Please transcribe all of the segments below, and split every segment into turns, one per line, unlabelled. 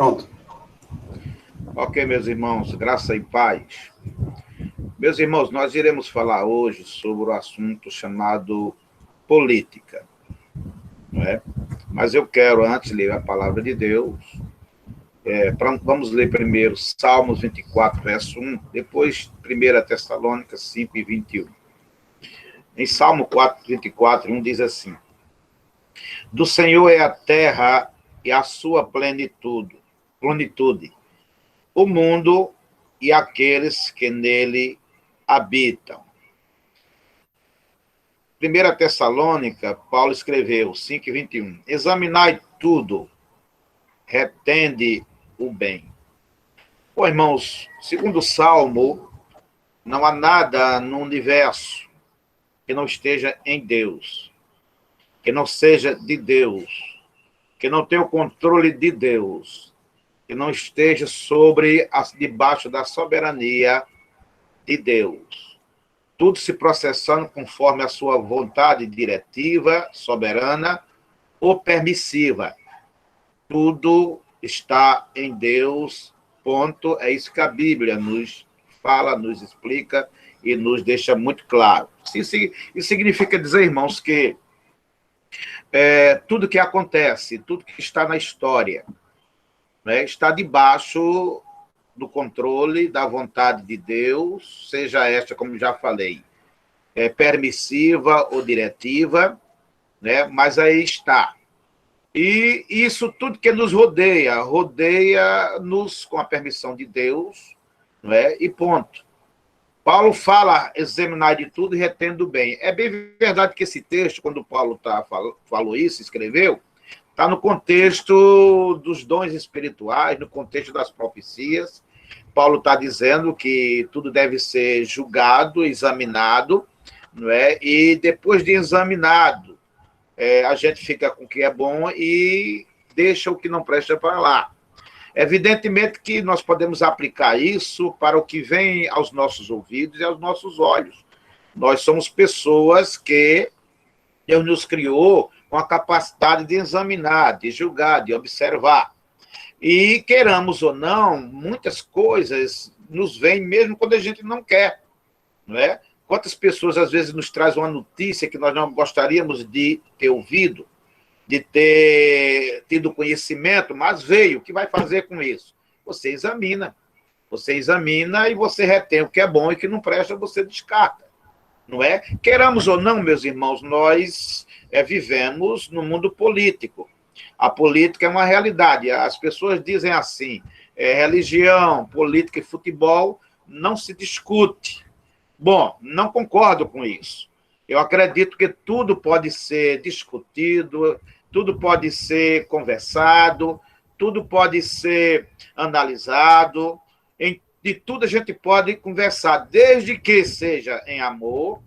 Pronto.
Ok, meus irmãos, graça e paz. Meus irmãos, nós iremos falar hoje sobre o assunto chamado política, não é? Mas eu quero, antes de ler a palavra de Deus, vamos ler primeiro Salmos 24, verso 1, depois 1 Tessalônicas 5 e 21. Em Salmo 4, 24, 1 diz assim: Do Senhor é a terra e a sua plenitude, o mundo e aqueles que nele habitam. 1 Tessalônica, Paulo escreveu, 5 e 21, examinai tudo, retende o bem. Bom, irmãos, segundo o Salmo, não há nada no universo que não esteja em Deus, que não seja de Deus, que não tenha o controle de Deus, que não esteja debaixo da soberania de Deus. Tudo se processando conforme a sua vontade diretiva, soberana ou permissiva. Tudo está em Deus, ponto. É isso que a Bíblia nos fala, nos explica e nos deixa muito claro. Isso significa dizer, irmãos, que tudo que acontece, tudo que está na história, né, está debaixo do controle da vontade de Deus, seja esta, como já falei, permissiva ou diretiva, né, mas aí está. E isso tudo que nos rodeia-nos com a permissão de Deus, não é? E ponto. Paulo fala, examinar de tudo e retendo bem. É bem verdade que esse texto, quando Paulo falou isso, escreveu, está no contexto dos dons espirituais, no contexto das profecias. Paulo está dizendo que tudo deve ser julgado, examinado, não é? E depois de examinado, a gente fica com o que é bom e deixa o que não presta para lá. Evidentemente que nós podemos aplicar isso para o que vem aos nossos ouvidos e aos nossos olhos. Nós somos pessoas que Deus nos criou com a capacidade de examinar, de julgar, de observar. E, queiramos ou não, muitas coisas nos vêm mesmo quando a gente não quer, não é? Quantas pessoas, às vezes, nos trazem uma notícia que nós não gostaríamos de ter ouvido, de ter tido conhecimento, mas veio. O que vai fazer com isso? Você examina. Você examina e você retém o que é bom e o que não presta, você descarta. Não é? Queiramos ou não, meus irmãos, nós vivemos no mundo político. A política é uma realidade. As pessoas dizem assim, religião, política e futebol não se discute. Bom, não concordo com isso. Eu acredito que tudo pode ser discutido, tudo pode ser conversado, tudo pode ser analisado, de tudo a gente pode conversar, desde que seja em amor,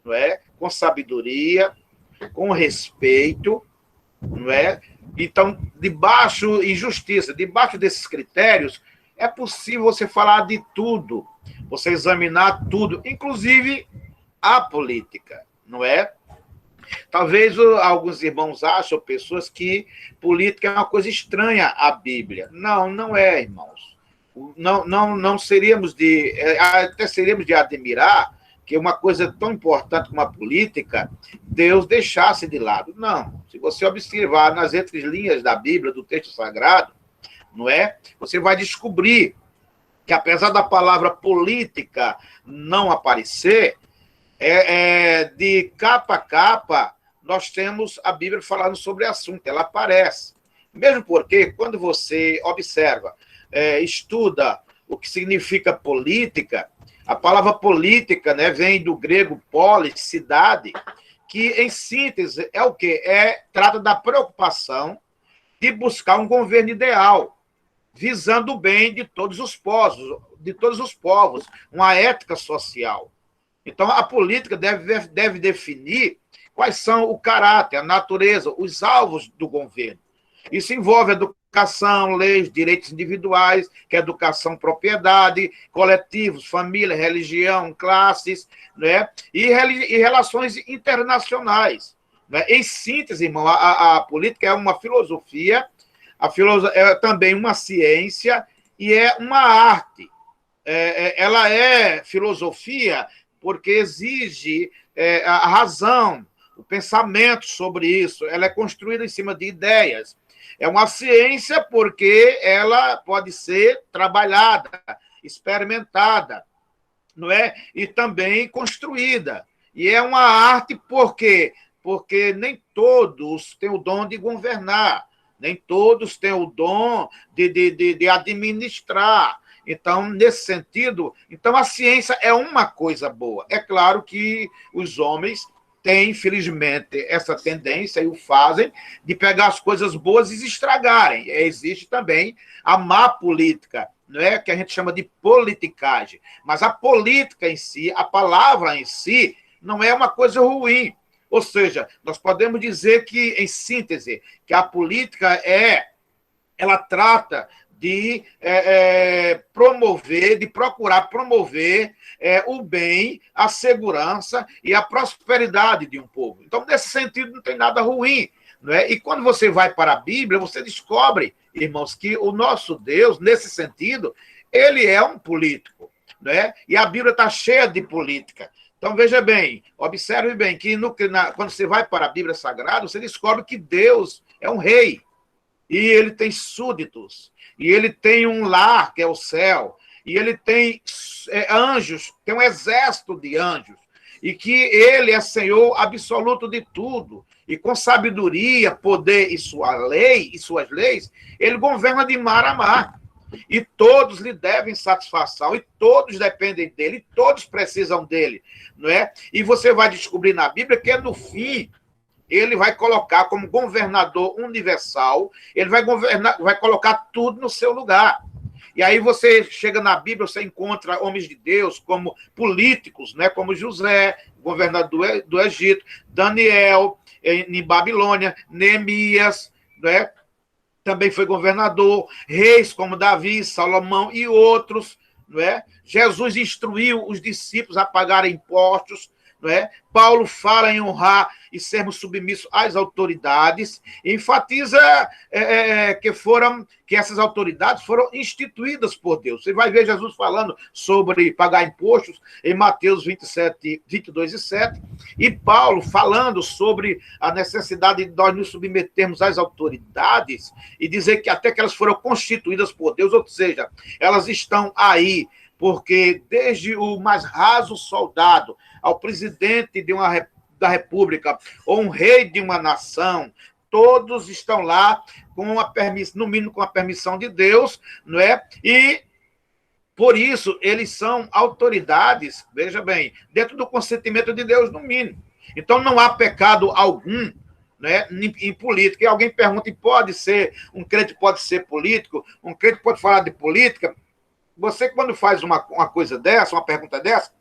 não é? Com sabedoria, com respeito, não é? Então, e justiça, debaixo desses critérios, é possível você falar de tudo, você examinar tudo, inclusive a política, não é? Talvez alguns irmãos acham, pessoas, que política é uma coisa estranha à Bíblia. Não, não é, irmãos. Não seríamos até seríamos de admirar que uma coisa tão importante como a política, Deus deixasse de lado. Não. Se você observar nas entrelinhas da Bíblia, do texto sagrado, não é? Você vai descobrir que, apesar da palavra política não aparecer, de capa a capa, nós temos a Bíblia falando sobre o assunto, ela aparece. Mesmo porque, quando você observa, estuda o que significa política, a palavra política, né, vem do grego polis, cidade, que, em síntese, é o quê? Trata da preocupação de buscar um governo ideal, visando o bem de todos os povos, uma ética social. Então, a política deve definir quais são o caráter, a natureza, os alvos do governo. Isso envolve educação, leis, direitos individuais, que é educação, propriedade, coletivos, família, religião, classes, né? E relações internacionais. Né? Em síntese, irmão, a política é uma filosofia A filosofia é também uma ciência e é uma arte. Ela é filosofia porque exige a razão, o pensamento sobre isso. Ela é construída em cima de ideias. É uma ciência porque ela pode ser trabalhada, experimentada, não é? E também construída. E é uma arte por quê? Porque nem todos têm o dom de governar, nem todos têm o dom de administrar. Então, nesse sentido, então a ciência é uma coisa boa. É claro que os homens têm, infelizmente, essa tendência, e o fazem, de pegar as coisas boas e estragarem. Existe também a má política, não é? Que a gente chama de politicagem. Mas a política em si, a palavra em si, não é uma coisa ruim. Ou seja, nós podemos dizer que, em síntese, que a política ela trata de promover, de procurar promover o bem, a segurança e a prosperidade de um povo. Então, nesse sentido, não tem nada ruim. Não é? E quando você vai para a Bíblia, você descobre, irmãos, que o nosso Deus, nesse sentido, ele é um político. Não é? E a Bíblia está cheia de política. Então, veja bem, observe bem, que quando você vai para a Bíblia Sagrada, você descobre que Deus é um rei. E ele tem súditos, e ele tem um lar, que é o céu, e ele tem anjos, tem um exército de anjos, e que ele é Senhor absoluto de tudo, e com sabedoria, poder e sua lei, e suas leis, ele governa de mar a mar, e todos lhe devem satisfação, e todos dependem dele, e todos precisam dele, não é? E você vai descobrir na Bíblia que no fim ele vai colocar como governador universal, ele vai governar, vai colocar tudo no seu lugar. E aí você chega na Bíblia, você encontra homens de Deus como políticos, né, como José, governador do Egito, Daniel, em Babilônia, Neemias, né, também foi governador, reis como Davi, Salomão e outros. Não é? Jesus instruiu os discípulos a pagarem impostos. Não é? Paulo fala em honrar e sermos submissos às autoridades, e enfatiza que essas autoridades foram instituídas por Deus. Você vai ver Jesus falando sobre pagar impostos em Mateus 27, 22 e 7, e Paulo falando sobre a necessidade de nós nos submetermos às autoridades e dizer que até que elas foram constituídas por Deus, ou seja, elas estão aí porque desde o mais raso soldado ao presidente da República ou um rei de uma nação, todos estão lá com a permissão, no mínimo com a permissão de Deus, não é? E por isso eles são autoridades, veja bem, dentro do consentimento de Deus, no mínimo. Então não há pecado algum, né, em política. E alguém pergunta, um crente pode ser político? Um crente pode falar de política? Você, quando faz uma coisa dessa, uma pergunta dessa,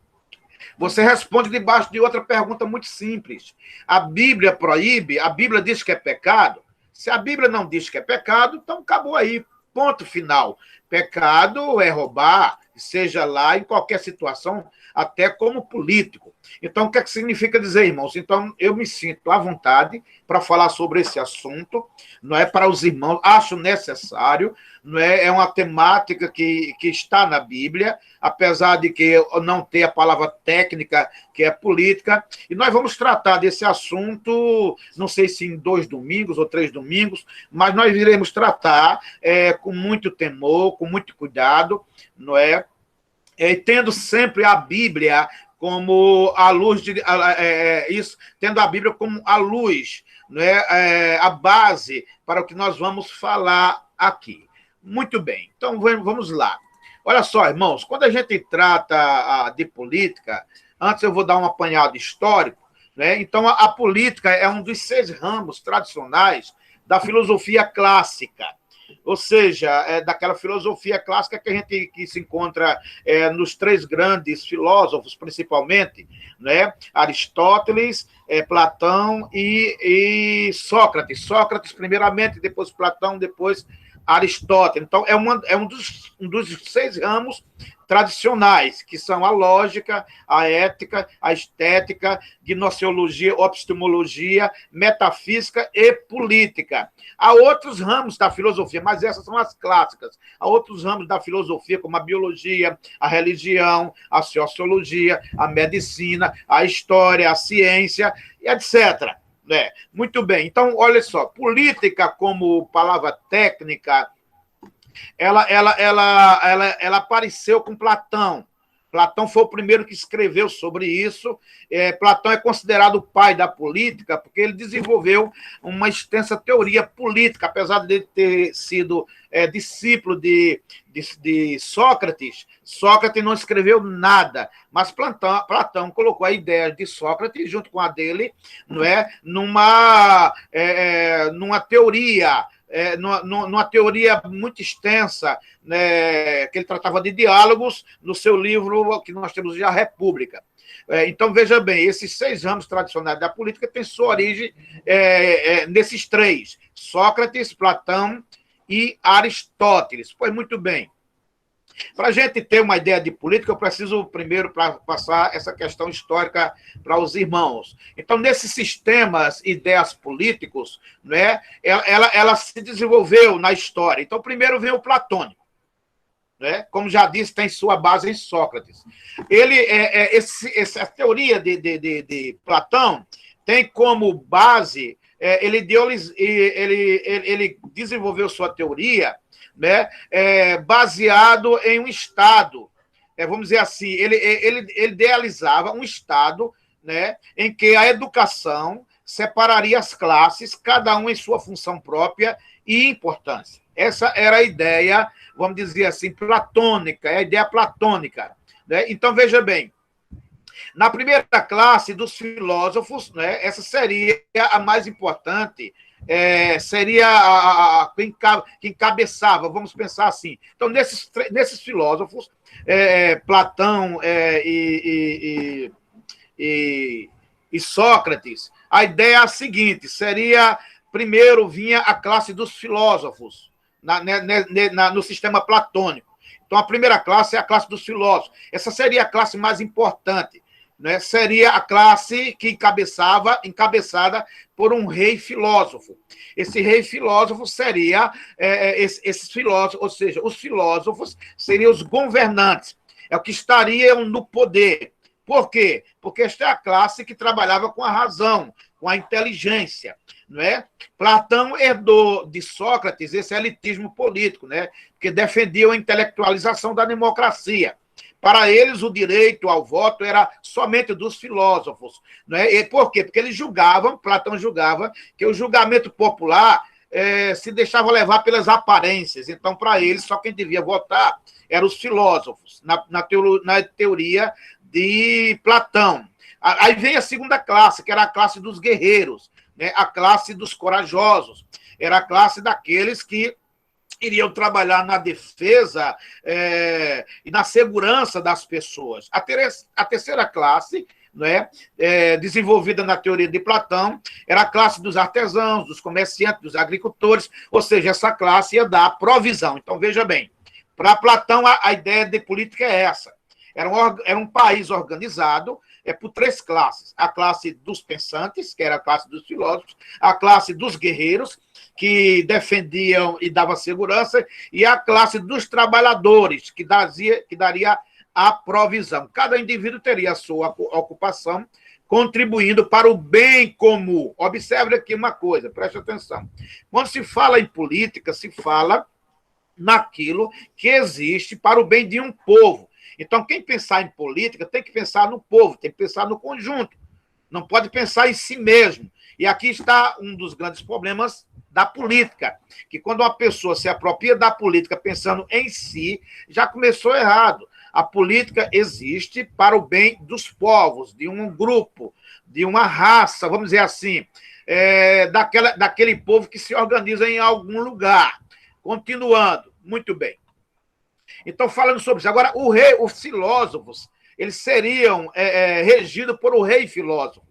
você responde debaixo de outra pergunta muito simples. A Bíblia proíbe, a Bíblia diz que é pecado. Se a Bíblia não diz que é pecado, então acabou aí. Ponto final. Pecado é roubar, seja lá em qualquer situação, até como político. Então, o que é que significa dizer, irmãos? Então, eu me sinto à vontade para falar sobre esse assunto, não é para os irmãos, acho necessário, não é uma temática que está na Bíblia, apesar de que eu não ter a palavra técnica, que é política, e nós vamos tratar desse assunto, não sei se em 2 domingos ou 3 domingos, mas nós iremos tratar com muito temor, com muito cuidado, não é? Tendo sempre a Bíblia como a luz tendo a Bíblia como a luz, não é? A base para o que nós vamos falar aqui. Muito bem, então vamos lá. Olha só, irmãos, quando a gente trata de política, antes eu vou dar um apanhado histórico, né? Então a política é um dos 6 ramos tradicionais da filosofia clássica. Ou seja, daquela filosofia clássica que se encontra nos 3 grandes filósofos, principalmente, né? Aristóteles, Platão e Sócrates. Sócrates, primeiramente, depois Platão, depois Aristóteles. Então, um dos 6 ramos tradicionais, que são a lógica, a ética, a estética, gnoseologia, epistemologia, metafísica e política. Há outros ramos da filosofia, mas essas são as clássicas. Há outros ramos da filosofia, como a biologia, a religião, a sociologia, a medicina, a história, a ciência, etc. Muito bem. Então, olha só, política como palavra técnica, ela apareceu com Platão. Platão foi o primeiro que escreveu sobre isso. Platão é considerado o pai da política, porque ele desenvolveu uma extensa teoria política, apesar de ter sido discípulo de Sócrates. Sócrates não escreveu nada, mas Platão colocou a ideia de Sócrates junto com a dele, não é, numa teoria. Numa teoria muito extensa, né, que ele tratava de diálogos, no seu livro que nós temos já, República. Então, veja bem, esses 6 ramos tradicionais da política têm sua origem nesses 3, Sócrates, Platão e Aristóteles. Pois muito bem. Para a gente ter uma ideia de política, eu preciso primeiro passar essa questão histórica para os irmãos. Então, nesses sistemas, ideias políticos, né, ela se desenvolveu na história. Então, primeiro vem o platônico, né? Como já disse, tem sua base em Sócrates. Essa teoria de Platão tem como base, ele desenvolveu sua teoria, né, baseado em um Estado. Vamos dizer assim, ele idealizava um Estado, né, em que a educação separaria as classes, cada um em sua função própria e importância. Essa era a ideia, vamos dizer assim, platônica, a ideia platônica. Né? Então, veja bem, na primeira classe dos filósofos, né, essa seria a mais importante, seria quem encabeçava, vamos pensar assim. Então, nesses filósofos, Platão e Sócrates, a ideia é a seguinte, seria, primeiro vinha a classe dos filósofos, no sistema platônico. Então, a primeira classe é a classe dos filósofos. Essa seria a classe mais importante, né? Seria a classe que encabeçada por um rei filósofo. Esse rei filósofo seria esses filósofos, ou seja, os filósofos seriam os governantes, é o que estariam no poder. Por quê? Porque esta é a classe que trabalhava com a razão, com a inteligência. Não é? Platão herdou de Sócrates esse elitismo político, né? Que defendia a intelectualização da democracia. Para eles, o direito ao voto era somente dos filósofos. Não é? E por quê? Porque eles julgavam, Platão julgava, que o julgamento popular se deixava levar pelas aparências. Então, para eles, só quem devia votar eram os filósofos, na teoria de Platão. Aí vem a segunda classe, que era a classe dos guerreiros, né? A classe dos corajosos. Era a classe daqueles que iriam trabalhar na defesa e na segurança das pessoas. A terceira classe, né, desenvolvida na teoria de Platão, era a classe dos artesãos, dos comerciantes, dos agricultores, ou seja, essa classe ia dar provisão. Então, veja bem, para Platão, a ideia de política é essa. Era um país organizado por 3 classes. A classe dos pensantes, que era a classe dos filósofos, a classe dos guerreiros, que defendiam e davam segurança, e a classe dos trabalhadores, que daria a provisão. Cada indivíduo teria a sua ocupação, contribuindo para o bem comum. Observe aqui uma coisa, preste atenção. Quando se fala em política, se fala naquilo que existe para o bem de um povo. Então, quem pensar em política tem que pensar no povo, tem que pensar no conjunto. Não pode pensar em si mesmo. E aqui está um dos grandes problemas da política, que quando uma pessoa se apropria da política pensando em si, já começou errado. A política existe para o bem dos povos, de um grupo, de uma raça, vamos dizer assim, daquele povo que se organiza em algum lugar. Continuando, muito bem. Então, falando sobre isso, agora, os filósofos, eles seriam regidos por um rei filósofo.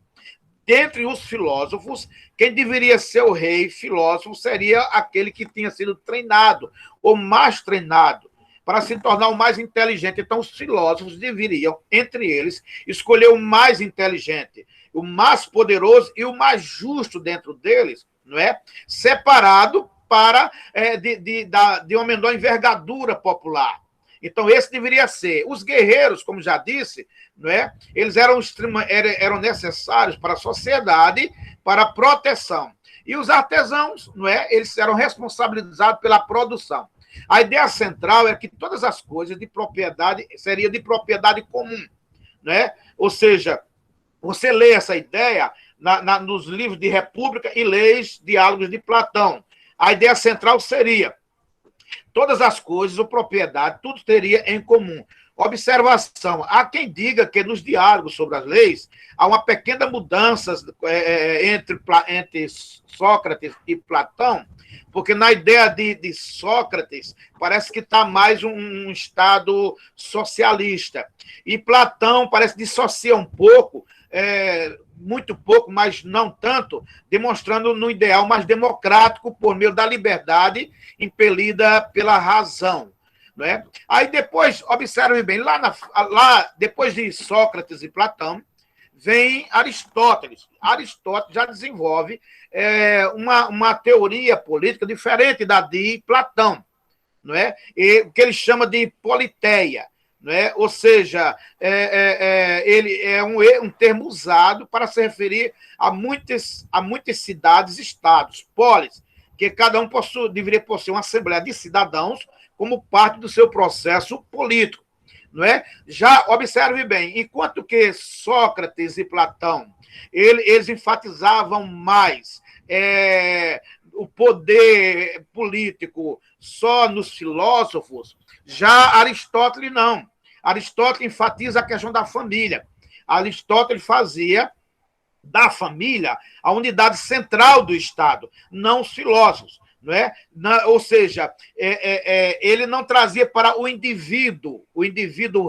dentre os filósofos, quem deveria ser o rei filósofo seria aquele que tinha sido treinado, ou mais treinado, para se tornar o mais inteligente. Então, os filósofos deveriam, entre eles, escolher o mais inteligente, o mais poderoso e o mais justo dentro deles, não é? Separado para de uma menor envergadura popular. Então, esse deveria ser. Os guerreiros, como já disse, não é? Eles eram necessários para a sociedade, para a proteção. E os artesãos, não é? Eles eram responsabilizados pela produção. A ideia central é que todas as coisas de propriedade seriam de propriedade comum, né? Ou seja, você lê essa ideia nos livros de República e Leis, Diálogos de Platão. A ideia central seria todas as coisas, ou propriedade, tudo teria em comum. Observação: há quem diga que nos diálogos sobre as leis há uma pequena mudança entre Sócrates e Platão, porque na ideia de Sócrates parece que está mais um estado socialista. E Platão parece dissocia um pouco, muito pouco, mas não tanto, demonstrando no ideal mais democrático por meio da liberdade impelida pela razão. Não é? Aí depois, observe bem, lá depois de Sócrates e Platão, vem Aristóteles. Aristóteles já desenvolve uma teoria política diferente da de Platão, não é? E, o que ele chama de politeia, não é? Ou seja, ele é um termo usado para se referir a muitas cidades, estados, polis, que cada um deveria possuir uma assembleia de cidadãos como parte do seu processo político. Não é? Já observe bem, enquanto que Sócrates e Platão eles enfatizavam mais o poder político só nos filósofos, já Aristóteles não. Aristóteles enfatiza a questão da família. Aristóteles fazia da família a unidade central do Estado, não os filósofos. Não é? Ou seja, ele não trazia para o indivíduo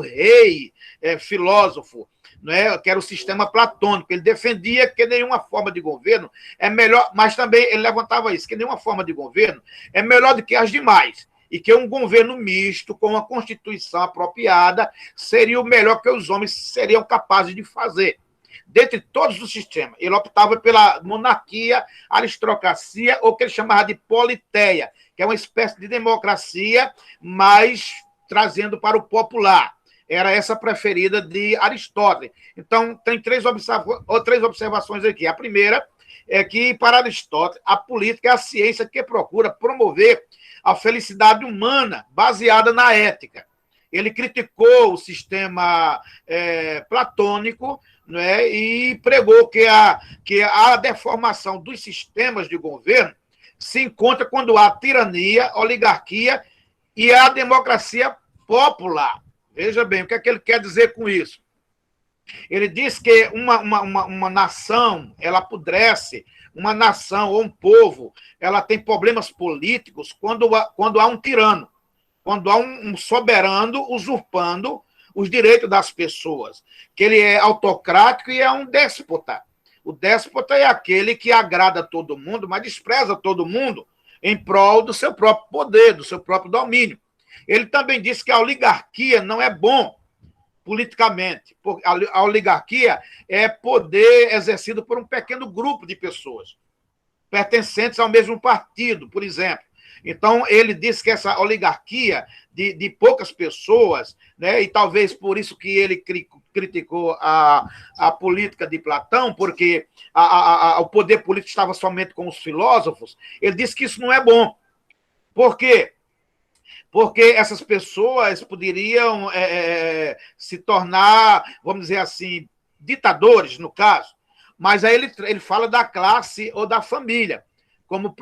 rei, filósofo, não é? Que era o sistema platônico. Ele defendia que nenhuma forma de governo é melhor, mas também ele levantava isso, que nenhuma forma de governo é melhor do que as demais, e que um governo misto, com uma constituição apropriada, seria o melhor que os homens seriam capazes de fazer. Dentre todos os sistemas, ele optava pela monarquia, aristocracia, ou o que ele chamava de politeia, que é uma espécie de democracia, mas trazendo para o popular. Era essa preferida de Aristóteles. Então, tem três observações aqui. A primeira é que, para Aristóteles, a política é a ciência que procura promover a felicidade humana baseada na ética. Ele criticou o sistema platônico, né, e pregou que a deformação dos sistemas de governo se encontra quando há tirania, oligarquia e a democracia popular. Veja bem, o que é que ele quer dizer com isso? Ele diz que uma nação, ela apodrece, uma nação ou um povo, ela tem problemas políticos quando há um tirano, quando há um soberano usurpando os direitos das pessoas, que ele é autocrático e é um déspota. O déspota é aquele que agrada a todo mundo, mas despreza todo mundo em prol do seu próprio poder, do seu próprio domínio. Ele também disse que a oligarquia não é bom politicamente. A oligarquia é poder exercido por um pequeno grupo de pessoas, pertencentes ao mesmo partido, por exemplo. Então, ele disse que essa oligarquia de poucas pessoas, né, e talvez por isso que ele criticou a política de Platão, porque o poder político estava somente com os filósofos, ele disse que isso não é bom. Por quê? Porque essas pessoas poderiam se tornar, vamos dizer assim, ditadores, no caso. Mas aí ele fala da classe ou da família, como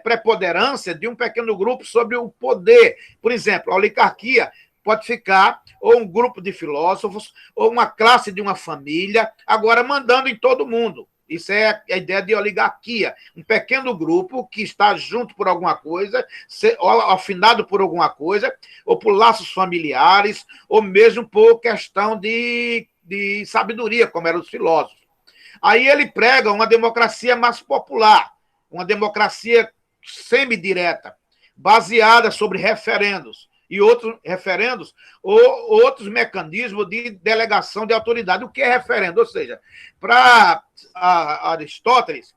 preponderância de um pequeno grupo sobre o poder. Por exemplo, a oligarquia pode ficar ou um grupo de filósofos ou uma classe de uma família, agora mandando em todo mundo. Isso é a ideia de oligarquia. Um pequeno grupo que está junto por alguma coisa, afinado por alguma coisa, ou por laços familiares, ou mesmo por questão de sabedoria, como eram os filósofos. Aí ele prega uma democracia mais popular, uma democracia semidireta, baseada sobre referendos e outros referendos ou outros mecanismos de delegação de autoridade. O que é referendo? Ou seja, para Aristóteles,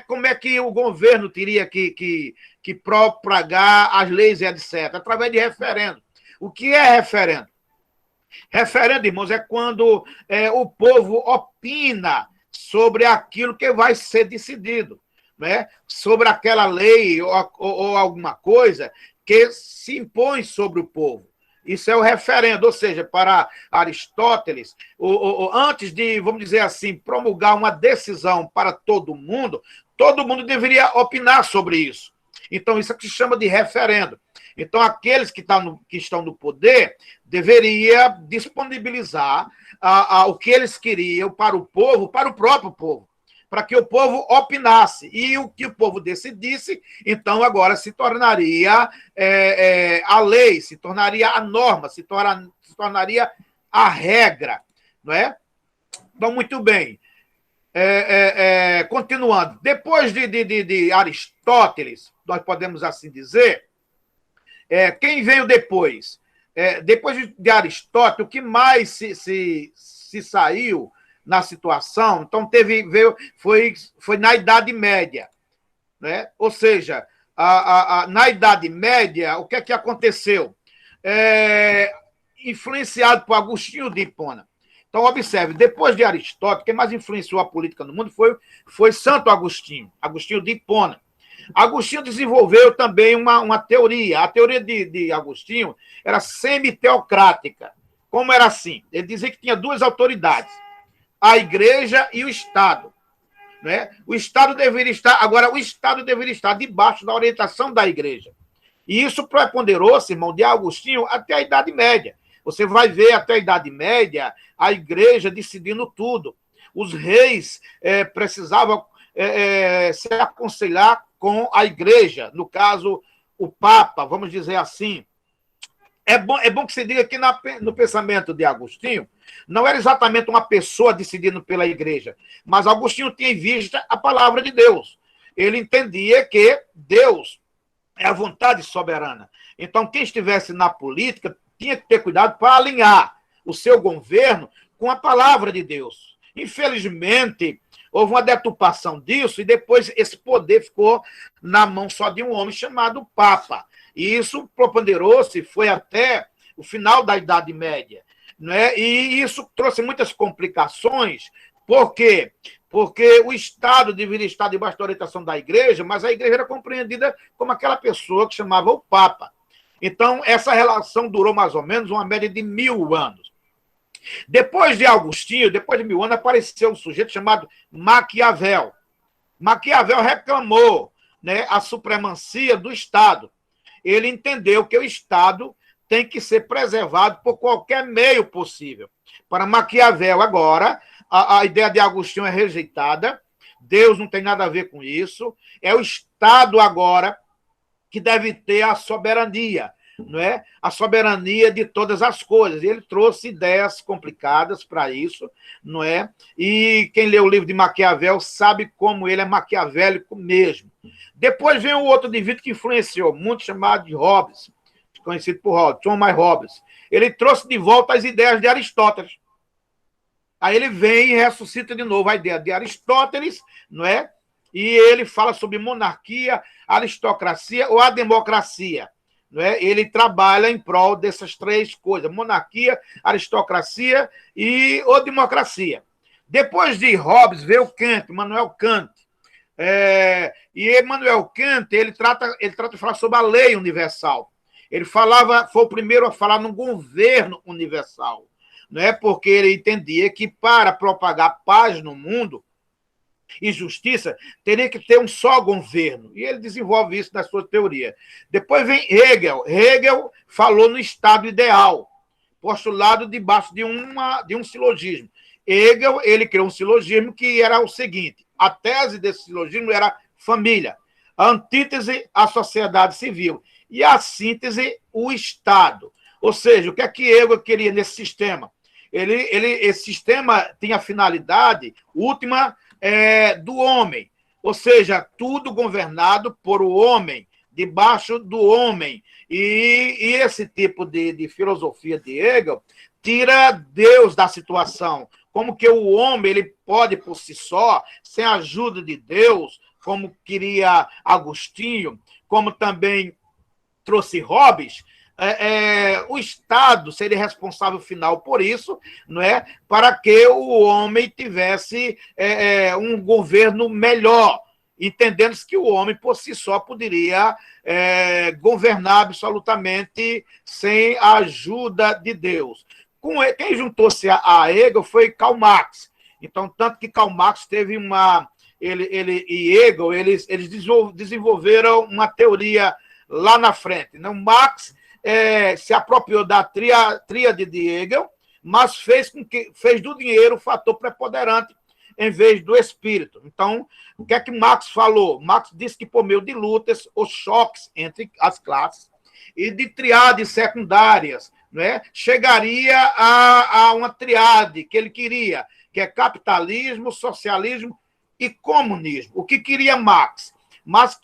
como é que o governo teria que propagar as leis e etc? Através de referendo. O que é referendo? Referendo, irmãos, é quando o povo opina sobre aquilo que vai ser decidido, né? Sobre aquela lei ou alguma coisa que se impõe sobre o povo. Isso é o referendo, ou seja, para Aristóteles, antes de, vamos dizer assim, promulgar uma decisão para todo mundo deveria opinar sobre isso. Então, isso é que se chama de referendo. Então, aqueles que estão no poder deveria disponibilizar o que eles queriam para o povo, para o próprio povo, para que o povo opinasse. E o que o povo decidisse, então, agora se tornaria a lei, se tornaria a norma, se tornaria a regra. Não é? Então, muito bem. Continuando. Depois de Aristóteles, nós podemos assim dizer, quem veio depois? Depois de Aristóteles, o que mais se saiu na situação, então foi na Idade Média. Né? Ou seja, na Idade Média, o que é que aconteceu? Influenciado por Agostinho de Hipona. Então, observe, depois de Aristóteles, quem mais influenciou a política no mundo foi Santo Agostinho, Agostinho de Hipona. Agostinho desenvolveu também uma teoria. A teoria de Agostinho era semiteocrática. Como era assim? Ele dizia que tinha duas autoridades, a Igreja e o Estado. Né? O Estado deveria estar debaixo da orientação da Igreja. E isso preponderou-se, irmão, de Agostinho até a Idade Média. Você vai ver até a Idade Média a Igreja decidindo tudo. Os reis precisavam se aconselhar com a Igreja, no caso, o Papa, vamos dizer assim. É bom que se diga que no pensamento de Agostinho, não era exatamente uma pessoa decidindo pela Igreja, mas Agostinho tinha em vista a palavra de Deus. Ele entendia que Deus é a vontade soberana. Então, quem estivesse na política tinha que ter cuidado para alinhar o seu governo com a palavra de Deus. Infelizmente, houve uma deturpação disso e depois esse poder ficou na mão só de um homem chamado Papa. E isso proponderou-se, foi até o final da Idade Média. Né? E isso trouxe muitas complicações. Por quê? Porque o Estado deveria estar debaixo da orientação da Igreja, mas a Igreja era compreendida como aquela pessoa que chamava o Papa. Então, essa relação durou mais ou menos uma média de 1000 anos. Depois de Agostinho, depois de 1000 anos, apareceu um sujeito chamado Maquiavel. Maquiavel reclamou, né, a supremacia do Estado. Ele entendeu que o Estado tem que ser preservado por qualquer meio possível. Para Maquiavel, agora, a ideia de Agostinho é rejeitada, Deus não tem nada a ver com isso, é o Estado agora que deve ter a soberania, não é? A soberania de todas as coisas. Ele trouxe ideias complicadas para isso, não é? E quem lê o livro de Maquiavel sabe como ele é maquiavélico mesmo. Depois vem um outro indivíduo que influenciou muito, chamado de Hobbes, conhecido por Hobbes, Thomas Hobbes. Ele trouxe de volta as ideias de Aristóteles. Aí ele vem e ressuscita de novo a ideia de Aristóteles, não é? E ele fala sobre monarquia, aristocracia ou a democracia. Não é? Ele trabalha em prol dessas três coisas, monarquia, aristocracia ou democracia. Depois de Hobbes veio Kant, Immanuel Kant. E Immanuel Kant, ele trata de falar sobre a lei universal. Ele foi o primeiro a falar num governo universal. Não é? Porque ele entendia que para propagar paz no mundo e justiça, teria que ter um só governo. E ele desenvolve isso na sua teoria. Depois vem Hegel. Hegel falou no estado ideal, postulado debaixo de um silogismo. Hegel, ele criou um silogismo que era o seguinte: a tese desse silogismo era família, a antítese, a sociedade civil, e a síntese, o Estado. Ou seja, o que é que Hegel queria nesse sistema? Esse sistema tinha a finalidade última do homem, ou seja, tudo governado por o homem, debaixo do homem. E esse tipo de filosofia de Hegel tira Deus da situação. Como que o homem ele pode, por si só, sem a ajuda de Deus, como queria Agostinho, como também trouxe Hobbes, o Estado seria responsável final por isso, não é? Para que o homem tivesse um governo melhor, entendendo-se que o homem, por si só, poderia governar absolutamente sem a ajuda de Deus. Quem juntou-se a Hegel foi Karl Marx. Então, tanto que Karl Marx teve uma... Ele e Hegel, eles desenvolveram uma teoria lá na frente. Então, Marx se apropriou da tríade de Hegel, mas fez do dinheiro o fator preponderante em vez do espírito. Então, o que é que Marx falou? Marx disse que, por meio de lutas, os choques entre as classes e de triades secundárias, né, chegaria a uma triade que ele queria, que é capitalismo, socialismo e comunismo. O que queria Marx? Marx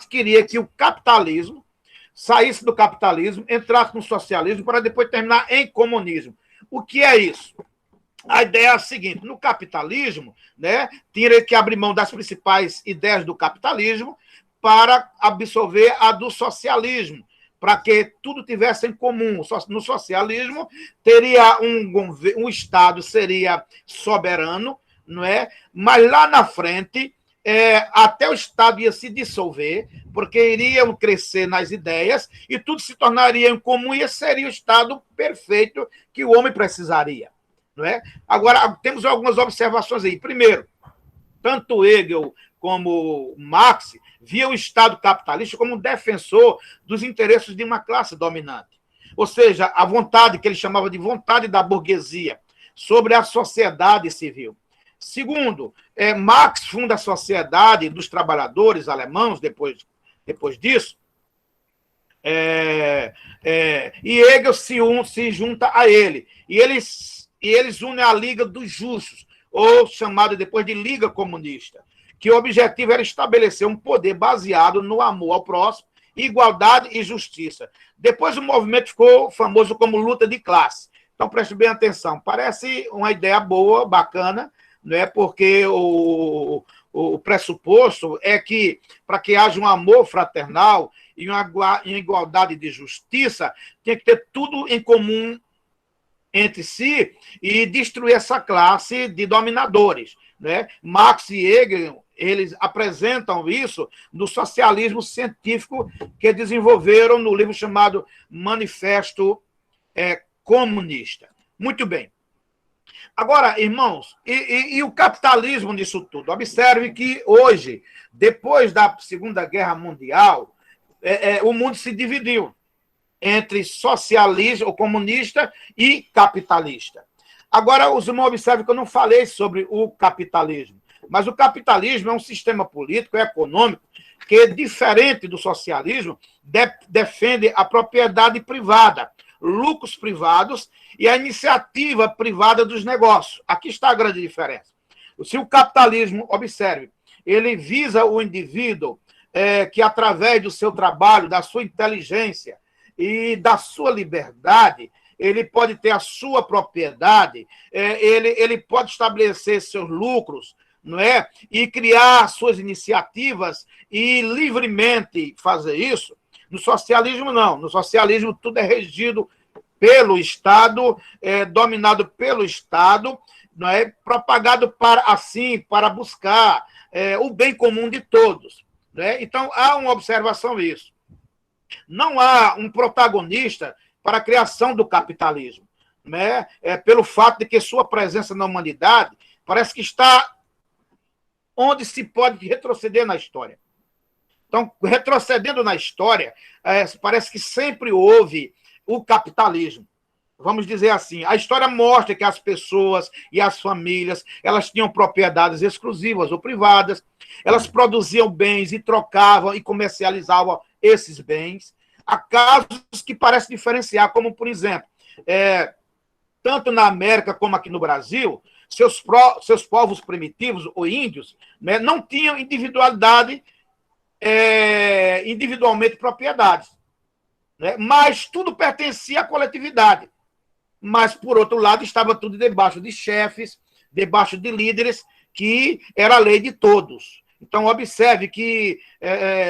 queria que o capitalismo saísse do capitalismo, entrasse no socialismo, para depois terminar em comunismo. O que é isso? A ideia é a seguinte: no capitalismo, né, tinha que abrir mão das principais ideias do capitalismo para absorver a do socialismo, para que tudo tivesse em comum. No socialismo, teria um Estado seria soberano, não é? Mas lá na frente, até o Estado ia se dissolver, porque iriam crescer nas ideias e tudo se tornaria em comum e esse seria o Estado perfeito que o homem precisaria. Não é? Agora, temos algumas observações aí. Primeiro, tanto Hegel como Marx viam o Estado capitalista como um defensor dos interesses de uma classe dominante. Ou seja, a vontade, que ele chamava de vontade da burguesia, sobre a sociedade civil. Segundo, Marx funda a Sociedade dos Trabalhadores Alemãos, depois disso, e Hegel se junta a ele. E eles unem a Liga dos Justos, ou chamada depois de Liga Comunista, que o objetivo era estabelecer um poder baseado no amor ao próximo, igualdade e justiça. Depois o movimento ficou famoso como luta de classe. Então, preste bem atenção. Parece uma ideia boa, bacana, não é? Porque o pressuposto é que, para que haja um amor fraternal e uma igualdade de justiça, tem que ter tudo em comum entre si e destruir essa classe de dominadores. Né? Marx e Hegel, eles apresentam isso no socialismo científico que desenvolveram no livro chamado Manifesto Comunista. Muito bem. Agora, irmãos, e o capitalismo nisso tudo? Observe que hoje, depois da Segunda Guerra Mundial, o mundo se dividiu entre socialista ou comunista e capitalista. Agora, os irmãos observam que eu não falei sobre o capitalismo, mas o capitalismo é um sistema político e econômico que, diferente do socialismo, defende a propriedade privada, lucros privados e a iniciativa privada dos negócios. Aqui está a grande diferença. Se o capitalismo, observe, ele visa o indivíduo que, através do seu trabalho, da sua inteligência e da sua liberdade, ele pode ter a sua propriedade, ele pode estabelecer seus lucros, não é? E criar suas iniciativas e livremente fazer isso. No socialismo, não. No socialismo, tudo é regido pelo Estado, dominado pelo Estado, não é? Propagado para buscar o bem comum de todos. Né? Então, há uma observação nisso. Não há um protagonista para a criação do capitalismo, né? Pelo fato de que sua presença na humanidade parece que está onde se pode retroceder na história. Então, retrocedendo na história, parece que sempre houve o capitalismo. Vamos dizer assim, a história mostra que as pessoas e as famílias, elas tinham propriedades exclusivas ou privadas, elas produziam bens e trocavam e comercializavam esses bens. Há casos que parecem diferenciar, como, por exemplo, tanto na América como aqui no Brasil, seus povos primitivos, ou índios, né, não tinham individualidade, individualmente propriedades, né, mas tudo pertencia à coletividade. Mas, por outro lado, estava tudo debaixo de chefes, debaixo de líderes, que era a lei de todos. Então, observe que,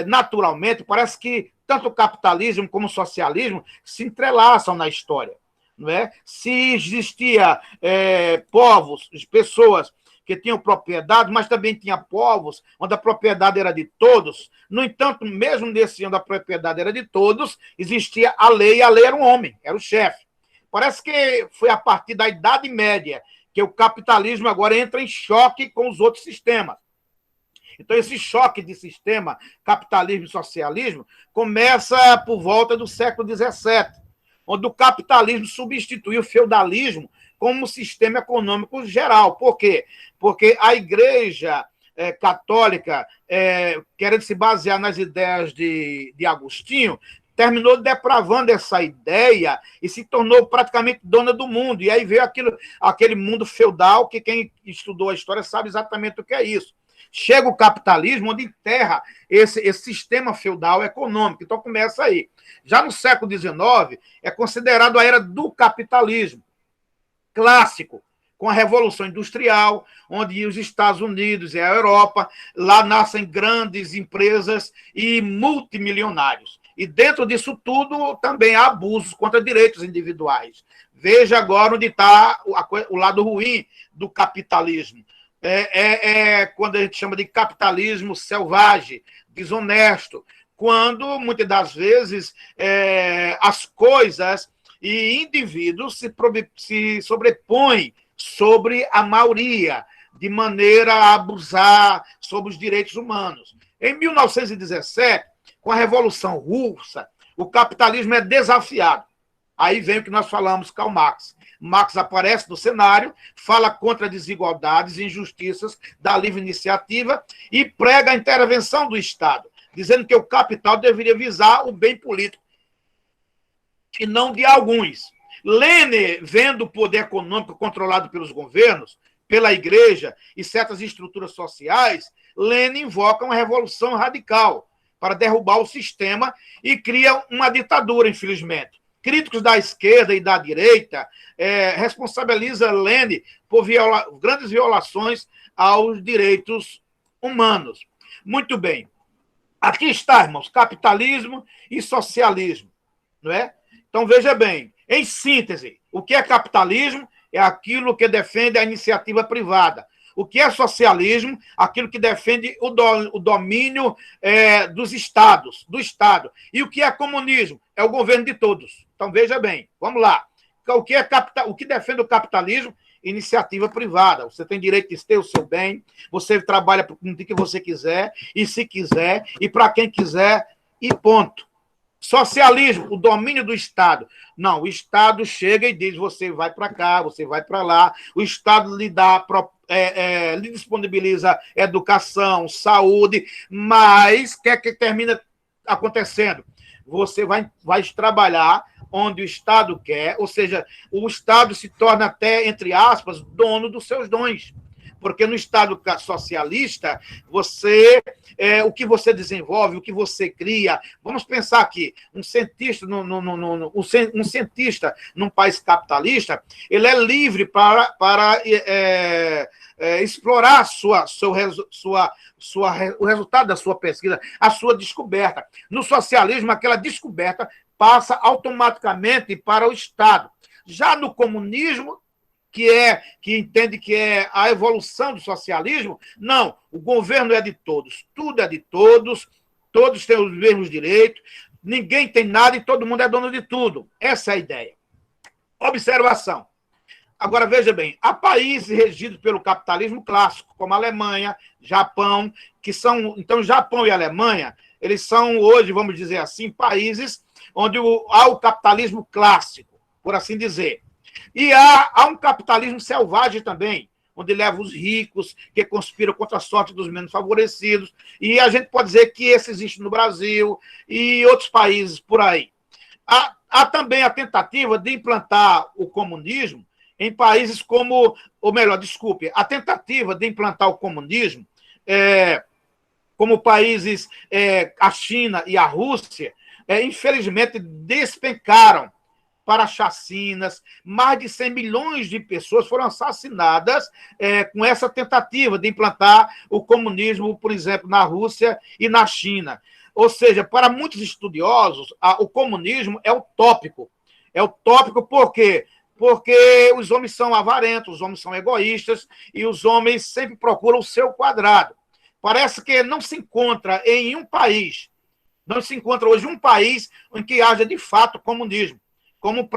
naturalmente, parece que tanto o capitalismo como o socialismo se entrelaçam na história. Não é? Se existia povos, pessoas que tinham propriedade, mas também tinha povos onde a propriedade era de todos. No entanto, mesmo nesse onde a propriedade era de todos, existia a lei, e a lei era um homem, era o chefe. Parece que foi a partir da Idade Média que o capitalismo agora entra em choque com os outros sistemas. Então, esse choque de sistema, capitalismo e socialismo, começa por volta do século XVII, onde o capitalismo substituiu o feudalismo como sistema econômico geral. Por quê? Porque a Igreja católica, querendo se basear nas ideias de Agostinho, terminou depravando essa ideia e se tornou praticamente dona do mundo. E aí veio aquele mundo feudal, que quem estudou a história sabe exatamente o que é isso. Chega o capitalismo, onde enterra esse sistema feudal econômico. Então, começa aí. Já no século XIX, é considerado a era do capitalismo clássico, com a Revolução Industrial, onde os Estados Unidos e a Europa, lá nascem grandes empresas e multimilionários. E dentro disso tudo também há abusos contra direitos individuais. Veja agora onde está o lado ruim do capitalismo. Quando a gente chama de capitalismo selvagem, desonesto, quando, muitas das vezes, as coisas e indivíduos se sobrepõem sobre a maioria, de maneira a abusar sobre os direitos humanos. Em 1917, com a Revolução Russa, o capitalismo é desafiado. Aí vem o que nós falamos, Karl Marx. Marx aparece no cenário, fala contra desigualdades e injustiças da livre iniciativa e prega a intervenção do Estado, dizendo que o capital deveria visar o bem político e não de alguns. Lênin, vendo o poder econômico controlado pelos governos, pela igreja e certas estruturas sociais, Lênin invoca uma revolução radical para derrubar o sistema e cria uma ditadura, infelizmente. Críticos da esquerda e da direita responsabilizam Lênin por grandes violações aos direitos humanos. Muito bem. Aqui está, irmãos, capitalismo e socialismo. Não é? Então, veja bem, em síntese, o que é capitalismo? É aquilo que defende a iniciativa privada. O que é socialismo? Aquilo que defende o domínio dos estados, do Estado. E o que é comunismo? É o governo de todos. Então, veja bem, vamos lá. O que defende o capitalismo? Iniciativa privada. Você tem direito de ter o seu bem, você trabalha com o que você quiser, e se quiser, e para quem quiser, e ponto. Socialismo, o domínio do Estado. Não, o Estado chega e diz, você vai para cá, você vai para lá. O Estado lhe lhe disponibiliza educação, saúde, mas o que é que termina acontecendo? Você vai trabalhar onde o Estado quer, ou seja, o Estado se torna até, entre aspas, dono dos seus dons. Porque no Estado socialista, o que você desenvolve, o que você cria. Vamos pensar aqui, um cientista num país capitalista, ele é livre para explorar o resultado da sua pesquisa, a sua descoberta. No socialismo, aquela descoberta passa automaticamente para o Estado. Já no comunismo, que entende que é a evolução do socialismo, não, o governo é de todos, tudo é de todos têm os mesmos direitos, ninguém tem nada e todo mundo é dono de tudo. Essa é a ideia. Observação. Agora, veja bem, há países regidos pelo capitalismo clássico, como a Alemanha, Japão, que são... Então, Japão e Alemanha, eles são hoje, vamos dizer assim, países onde há o capitalismo clássico, por assim dizer. E há um capitalismo selvagem também, onde leva os ricos, que conspiram contra a sorte dos menos favorecidos. E a gente pode dizer que esse existe no Brasil e outros países por aí. Há também a tentativa de implantar o comunismo, em países como, ou melhor, desculpe, a tentativa de implantar o comunismo, como países, a China e a Rússia, infelizmente despencaram para chacinas. Mais de 100 milhões de pessoas foram assassinadas com essa tentativa de implantar o comunismo, por exemplo, na Rússia e na China. Ou seja, para muitos estudiosos, o comunismo é utópico. É utópico por quê? Porque os homens são avarentos, os homens são egoístas e os homens sempre procuram o seu quadrado. Parece que não se encontra em um país, não se encontra hoje um país em que haja de fato comunismo, como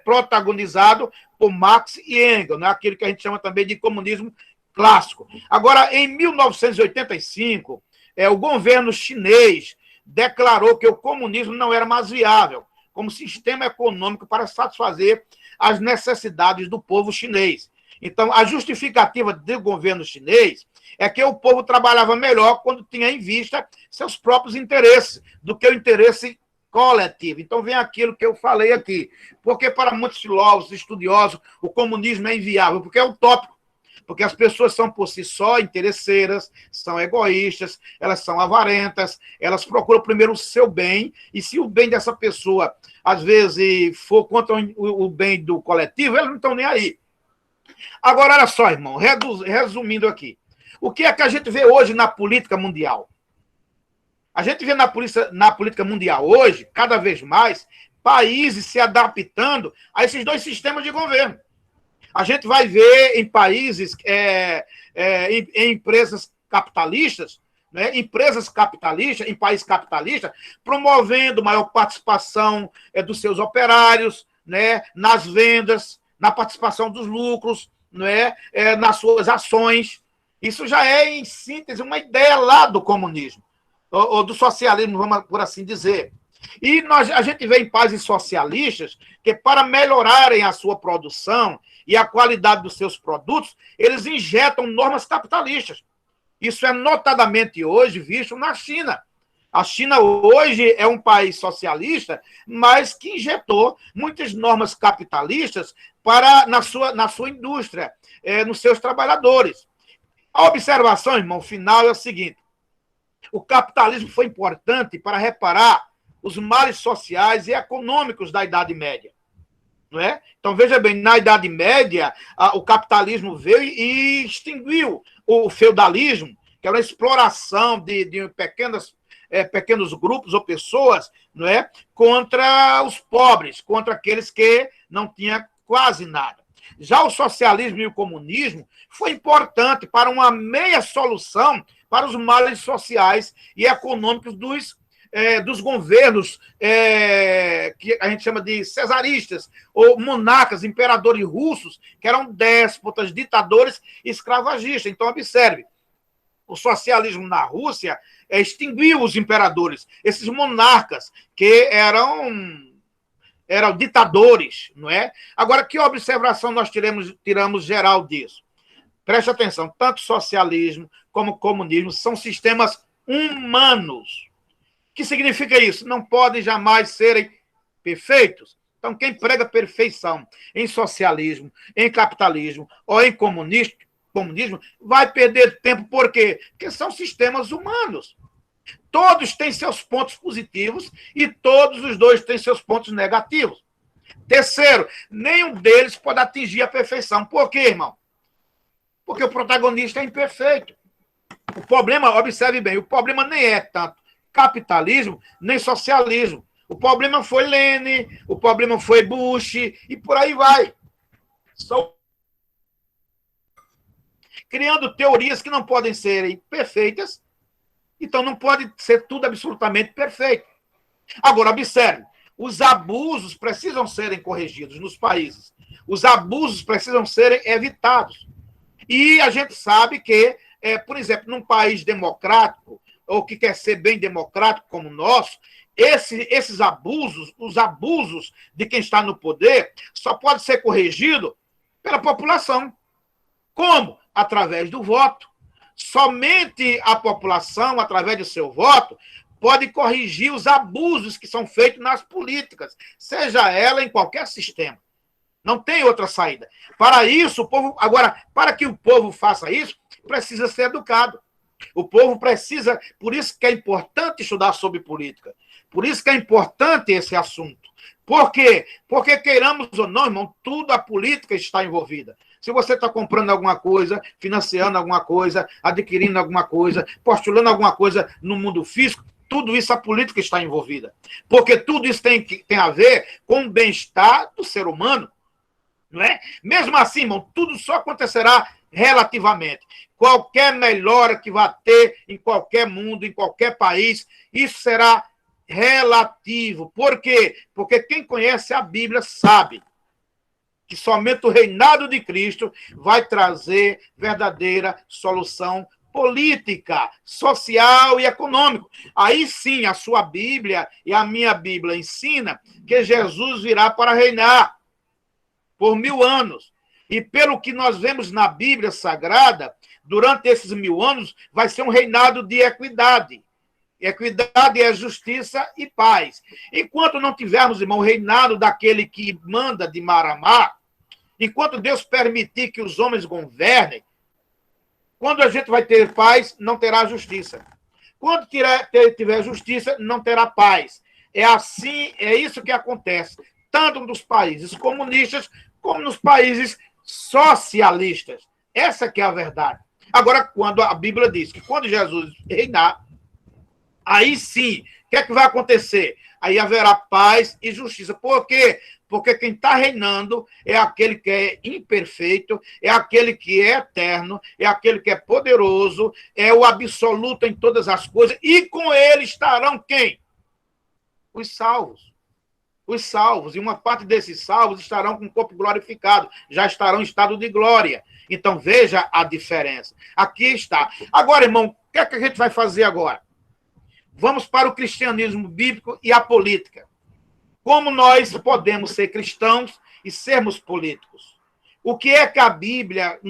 protagonizado por Marx e Engels, né? Aquilo que a gente chama também de comunismo clássico. Agora, em 1985, o governo chinês declarou que o comunismo não era mais viável como sistema econômico para satisfazer as necessidades do povo chinês. Então, a justificativa do governo chinês é que o povo trabalhava melhor quando tinha em vista seus próprios interesses do que o interesse coletivo. Então, vem aquilo que eu falei aqui. Porque para muitos filósofos, estudiosos, o comunismo é inviável, porque é utópico. Porque as pessoas são, por si só, interesseiras, são egoístas, elas são avarentas, elas procuram primeiro o seu bem, e se o bem dessa pessoa, às vezes, for contra o bem do coletivo, elas não estão nem aí. Agora, olha só, irmão, resumindo aqui. O que é que a gente vê hoje na política mundial? A gente vê na política mundial hoje, cada vez mais, países se adaptando a esses dois sistemas de governo. A gente vai ver em países, em empresas capitalistas, né, empresas capitalistas, em países capitalistas, promovendo maior participação dos seus operários, né, nas vendas, na participação dos lucros, né, nas suas ações. Isso já é, em síntese, uma ideia lá do comunismo, ou do socialismo, vamos por assim dizer. E a gente vê em países socialistas que, para melhorarem a sua produção e a qualidade dos seus produtos, eles injetam normas capitalistas. Isso é notadamente hoje visto na China. A China hoje é um país socialista, mas que injetou muitas normas capitalistas na sua indústria, nos seus trabalhadores. A observação, irmão, final é o seguinte: o capitalismo foi importante para reparar os males sociais e econômicos da Idade Média. Não é? Então, veja bem, na Idade Média, o capitalismo veio e extinguiu o feudalismo, que era uma exploração de pequenos grupos ou pessoas, não é? Contra os pobres, contra aqueles que não tinham quase nada. Já o socialismo e o comunismo foi importante para uma meia solução para os males sociais e econômicos dos governos que a gente chama de cesaristas, ou monarcas, imperadores russos, que eram déspotas, ditadores e escravagistas. Então, observe, o socialismo na Rússia extinguiu os imperadores, esses monarcas que eram ditadores, não é? Agora, que observação nós tiramos geral disso? Preste atenção, tanto socialismo como comunismo são sistemas humanos. O que significa isso? Não podem jamais serem perfeitos. Então, quem prega perfeição em socialismo, em capitalismo ou em comunismo vai perder tempo. Por quê? Porque são sistemas humanos. Todos têm seus pontos positivos e todos os dois têm seus pontos negativos. Terceiro, nenhum deles pode atingir a perfeição. Por quê, irmão? Porque o protagonista é imperfeito. O problema, observe bem, o problema nem é tanto capitalismo, nem socialismo. O problema foi Lenin, o problema foi Bush, e por aí vai. Estão criando teorias que não podem serem perfeitas, então não pode ser tudo absolutamente perfeito. Agora, observe, os abusos precisam serem corrigidos nos países. Os abusos precisam serem evitados. E a gente sabe que, por exemplo, num país democrático, ou que quer ser bem democrático como o nosso, esses abusos, os abusos de quem está no poder, só pode ser corrigido pela população. Como? Através do voto. Somente a população, através do seu voto, pode corrigir os abusos que são feitos nas políticas, seja ela em qualquer sistema. Não tem outra saída. Para isso, o povo. Agora, para que o povo faça isso, precisa ser educado. O povo precisa. Por isso que é importante estudar sobre política. Por isso que é importante esse assunto. Por quê? Porque, queiramos ou não, irmão, tudo a política está envolvida. Se você está comprando alguma coisa, financiando alguma coisa, adquirindo alguma coisa, postulando alguma coisa no mundo físico, tudo isso a política está envolvida. Porque tudo isso tem a ver com o bem-estar do ser humano. Não é? Mesmo assim, irmão, tudo só acontecerá relativamente. Qualquer melhora que vá ter em qualquer mundo, em qualquer país, isso será relativo. Por quê? Porque quem conhece a Bíblia sabe que somente o reinado de Cristo vai trazer verdadeira solução política, social e econômica. Aí sim, a sua Bíblia e a minha Bíblia ensina que Jesus virá para reinar por 1000 anos. E pelo que nós vemos na Bíblia Sagrada, durante esses 1000 anos, vai ser um reinado de equidade. Equidade é justiça e paz. Enquanto não tivermos, irmão, o reinado daquele que manda de mar a mar, enquanto Deus permitir que os homens governem, quando a gente vai ter paz, não terá justiça. Quando tiver justiça, não terá paz. É assim, é isso que acontece, tanto nos países comunistas, como nos países socialistas. Essa que é a verdade. Agora, quando a Bíblia diz que quando Jesus reinar, aí sim, o que é que vai acontecer? Aí haverá paz e justiça. Por quê? Porque quem está reinando é aquele que é imperfeito, é aquele que é eterno, é aquele que é poderoso, é o absoluto em todas as coisas, e com ele estarão quem? Os salvos. Os salvos, e uma parte desses salvos estarão com o corpo glorificado, já estarão em estado de glória. Então, veja a diferença. Aqui está. Agora, irmão, o que é que a gente vai fazer agora? Vamos para o cristianismo bíblico e a política. Como nós podemos ser cristãos e sermos políticos? O que é que a Bíblia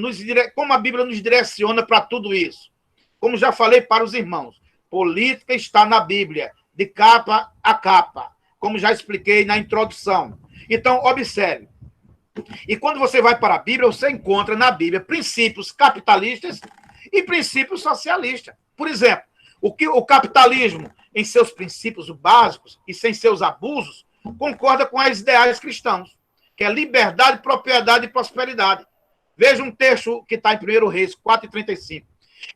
como a Bíblia nos direciona para tudo isso? Como já falei para os irmãos, política está na Bíblia, de capa a capa, como já expliquei na introdução. Então, observe. E quando você vai para a Bíblia, você encontra na Bíblia princípios capitalistas e princípios socialistas. Por exemplo, o capitalismo, em seus princípios básicos e sem seus abusos, concorda com as ideais cristãos, que é liberdade, propriedade e prosperidade. Veja um texto que está em 1 Reis 4:35.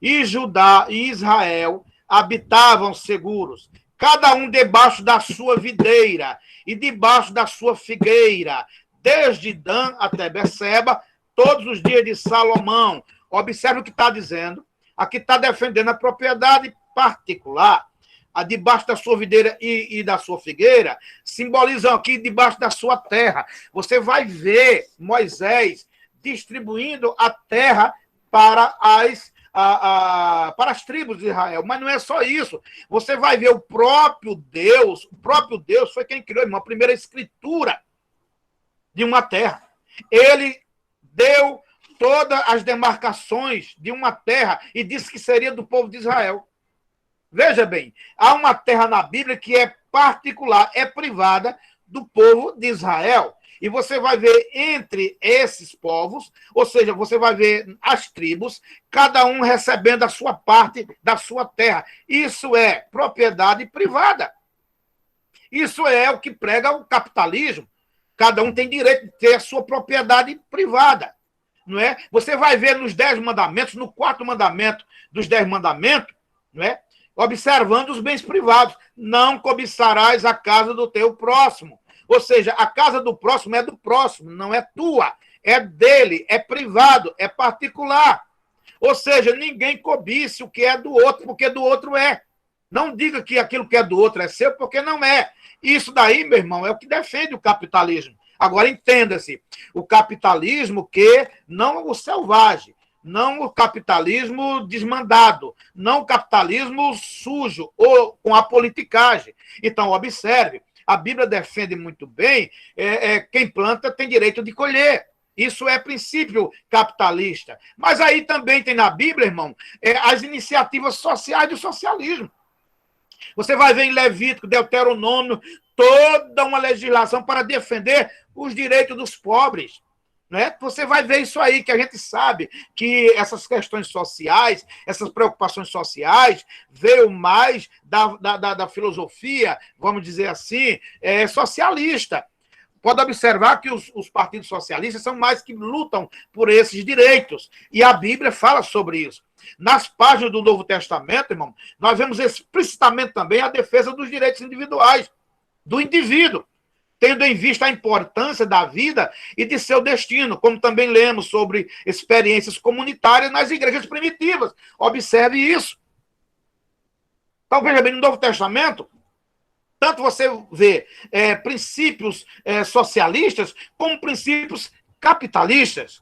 E Judá e Israel habitavam seguros, cada um debaixo da sua videira e debaixo da sua figueira, desde Dan até Berseba, todos os dias de Salomão. Observe o que está dizendo. Aqui está defendendo a propriedade particular. A debaixo da sua videira e da sua figueira simbolizam aqui debaixo da sua terra. Você vai ver Moisés distribuindo a terra para as tribos de Israel. Mas não é só isso. Você vai ver o próprio Deus foi quem criou, irmão, a primeira escritura de uma terra. Ele deu todas as demarcações de uma terra e disse que seria do povo de Israel. Veja bem, há uma terra na Bíblia que é particular, é privada do povo de Israel. E você vai ver entre esses povos, ou seja, você vai ver as tribos, cada um recebendo a sua parte da sua terra. Isso é propriedade privada. Isso é o que prega o capitalismo. Cada um tem direito de ter a sua propriedade privada. Não é? Você vai ver nos 10 mandamentos, no 4º mandamento dos 10 mandamentos, não é? Observando os bens privados. Não cobiçarás a casa do teu próximo. Ou seja, a casa do próximo é do próximo, não é tua. É dele, é privado, é particular. Ou seja, ninguém cobice o que é do outro, porque do outro é. Não diga que aquilo que é do outro é seu, porque não é. Isso daí, meu irmão, é o que defende o capitalismo. Agora, entenda-se, o capitalismo que não o selvagem, não o capitalismo desmandado, não o capitalismo sujo ou com a politicagem. Então, observe, a Bíblia defende muito bem, quem planta tem direito de colher. Isso é princípio capitalista. Mas aí também tem na Bíblia, irmão, as iniciativas sociais do socialismo. Você vai ver em Levítico, Deuteronômio, toda uma legislação para defender os direitos dos pobres. Né? Você vai ver isso aí, que a gente sabe que essas questões sociais, essas preocupações sociais, veio mais da filosofia, vamos dizer assim, socialista. Pode observar que os partidos socialistas são mais que lutam por esses direitos. E a Bíblia fala sobre isso. Nas páginas do Novo Testamento, irmão, nós vemos explicitamente também a defesa dos direitos individuais, do indivíduo, tendo em vista a importância da vida e de seu destino, como também lemos sobre experiências comunitárias nas igrejas primitivas. Observe isso. Então, veja bem, no Novo Testamento, tanto você vê princípios socialistas como princípios capitalistas,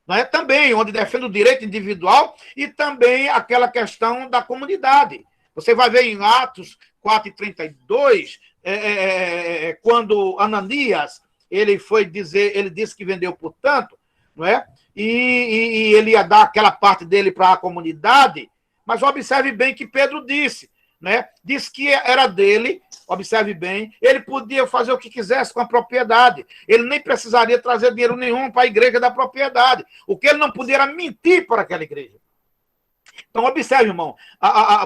não é? Também, onde defende o direito individual e também aquela questão da comunidade. Você vai ver em Atos 4:32, quando Ananias ele disse que vendeu por tanto, não é? E ele ia dar aquela parte dele para a comunidade, mas observe bem que Pedro disse, né? Disse que era dele, observe bem, ele podia fazer o que quisesse com a propriedade, ele nem precisaria trazer dinheiro nenhum para a igreja da propriedade, o que ele não podia era mentir para aquela igreja. Então, observe, irmão,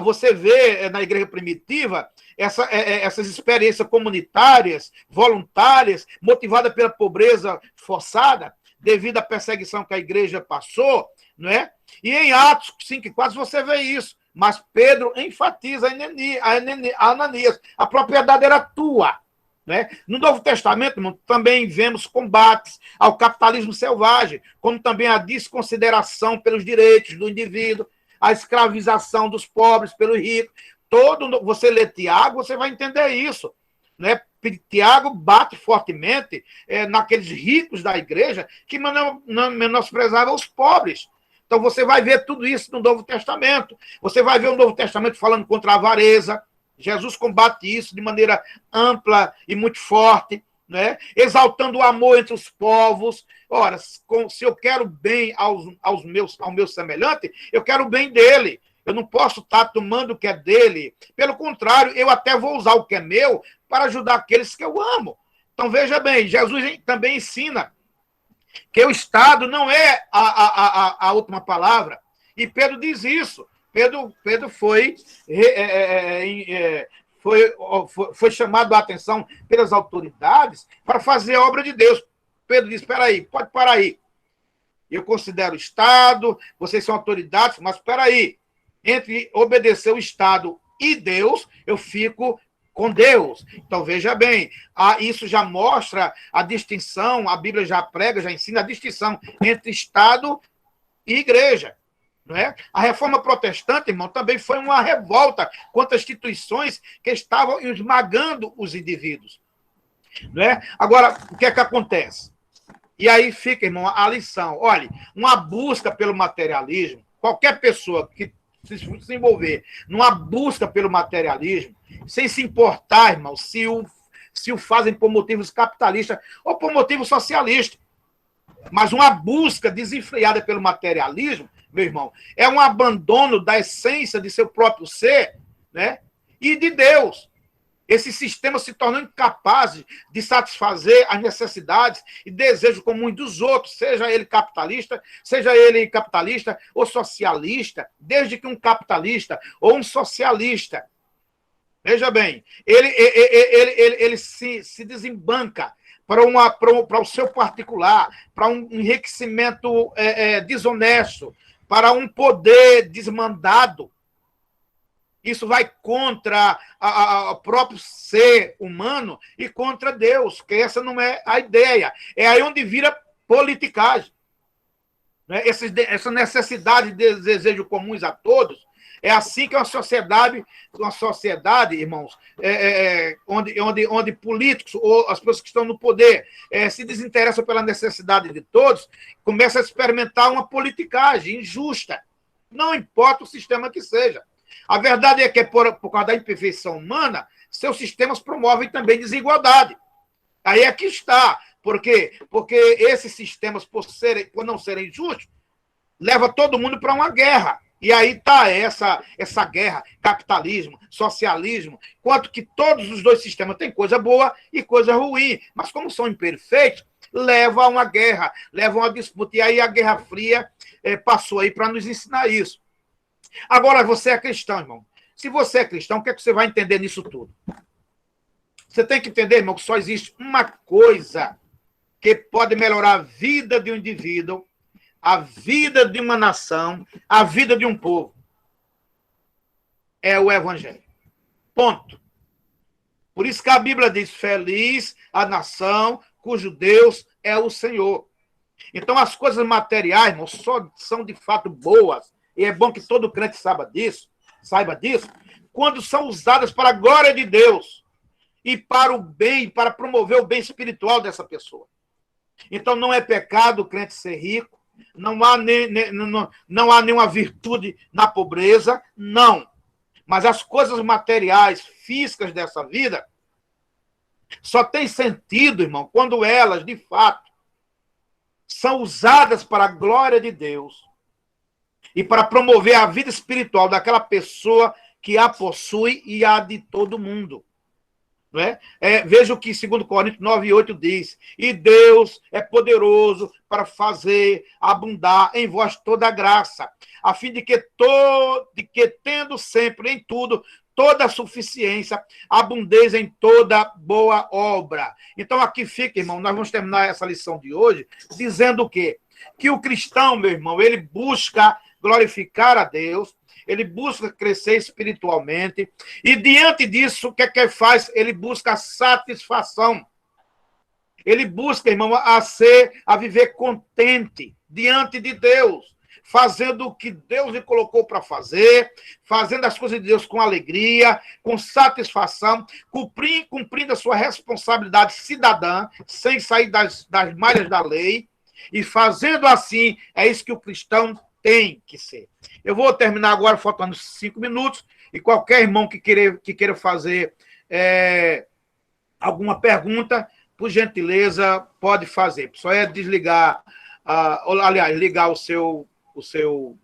você vê na igreja primitiva essas experiências comunitárias, voluntárias, motivadas pela pobreza forçada, devido à perseguição que a igreja passou, não é? E em Atos 5:4 você vê isso. Mas Pedro enfatiza a Ananias. A propriedade era tua. Né? No Novo Testamento, irmão, também vemos combates ao capitalismo selvagem, como também a desconsideração pelos direitos do indivíduo, a escravização dos pobres pelos ricos. Você lê Tiago, você vai entender isso. Né? Tiago bate fortemente naqueles ricos da igreja que não menosprezavam os pobres. Então, você vai ver tudo isso no Novo Testamento. Você vai ver o Novo Testamento falando contra a avareza. Jesus combate isso de maneira ampla e muito forte, né? Exaltando o amor entre os povos. Ora, se eu quero bem ao meu semelhante, eu quero o bem dele. Eu não posso estar tomando o que é dele. Pelo contrário, eu até vou usar o que é meu para ajudar aqueles que eu amo. Então, veja bem, Jesus também ensina que o Estado não é a última palavra. E Pedro diz isso. Pedro foi chamado a atenção pelas autoridades para fazer a obra de Deus. Pedro diz, espera aí, pode parar aí. Eu considero o Estado, vocês são autoridades, mas espera aí. Entre obedecer o Estado e Deus, eu fico com Deus. Então, veja bem, isso já mostra a distinção, a Bíblia já prega, já ensina a distinção entre Estado e igreja. Não é? A reforma protestante, irmão, também foi uma revolta contra instituições que estavam esmagando os indivíduos. Não é? Agora, o que é que acontece? E aí fica, irmão, a lição. Olha, uma busca pelo materialismo, qualquer pessoa que se envolver numa busca pelo materialismo, sem se importar, irmão, se o fazem por motivos capitalistas ou por motivos socialistas. Mas uma busca desenfreada pelo materialismo, meu irmão, é um abandono da essência de seu próprio ser, né? E de Deus. Esse sistema se tornou incapaz de satisfazer as necessidades e desejos comuns dos outros, seja ele capitalista ou socialista, desde que um capitalista ou um socialista, veja bem, ele se desembanca para o seu particular, para um enriquecimento desonesto, para um poder desmandado. Isso vai contra o próprio ser humano e contra Deus, que essa não é a ideia. É aí onde vira politicagem. Né? Essa necessidade de desejo comuns a todos, é assim que uma sociedade, irmãos, onde políticos ou as pessoas que estão no poder se desinteressam pela necessidade de todos, começa a experimentar uma politicagem injusta. Não importa o sistema que seja. A verdade é que, por causa da imperfeição humana, seus sistemas promovem também desigualdade. Aí é que está. Por quê? Porque esses sistemas, por não serem justos, levam todo mundo para uma guerra. E aí está essa guerra, capitalismo, socialismo, quanto que todos os dois sistemas têm coisa boa e coisa ruim, mas como são imperfeitos, leva a uma guerra, leva a uma disputa. E aí a Guerra Fria passou aí para nos ensinar isso. Agora, você é cristão, irmão. Se você é cristão, o que é que você vai entender nisso tudo? Você tem que entender, irmão, que só existe uma coisa que pode melhorar a vida de um indivíduo, a vida de uma nação, a vida de um povo. É o Evangelho. Ponto. Por isso que a Bíblia diz, feliz a nação cujo Deus é o Senhor. Então, as coisas materiais, irmão, só são de fato boas, e é bom que todo crente saiba disso, quando são usadas para a glória de Deus e para o bem, para promover o bem espiritual dessa pessoa. Então, não é pecado o crente ser rico, não há nenhuma virtude na pobreza, não. Mas as coisas materiais, físicas dessa vida, só tem sentido, irmão, quando elas, de fato, são usadas para a glória de Deus e para promover a vida espiritual daquela pessoa que a possui e a de todo mundo. Não é? Veja o que 2 Coríntios 9:8 diz. E Deus é poderoso para fazer abundar em vós toda a graça, a fim de que tendo sempre em tudo toda a suficiência, abundeis em toda boa obra. Então aqui fica, irmão, nós vamos terminar essa lição de hoje dizendo o quê? Que o cristão, meu irmão, ele busca glorificar a Deus, ele busca crescer espiritualmente, e diante disso, o que é que ele faz? Ele busca satisfação. Ele busca, irmão, a viver contente diante de Deus, fazendo o que Deus lhe colocou para fazer, fazendo as coisas de Deus com alegria, com satisfação, cumprindo a sua responsabilidade cidadã, sem sair das malhas da lei, e fazendo assim, é isso que o cristão tem que ser. Eu vou terminar agora, faltando 5 minutos, e qualquer irmão que queira fazer alguma pergunta, por gentileza, pode fazer. Só é desligar, ligar o seu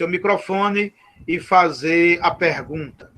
microfone e fazer a pergunta.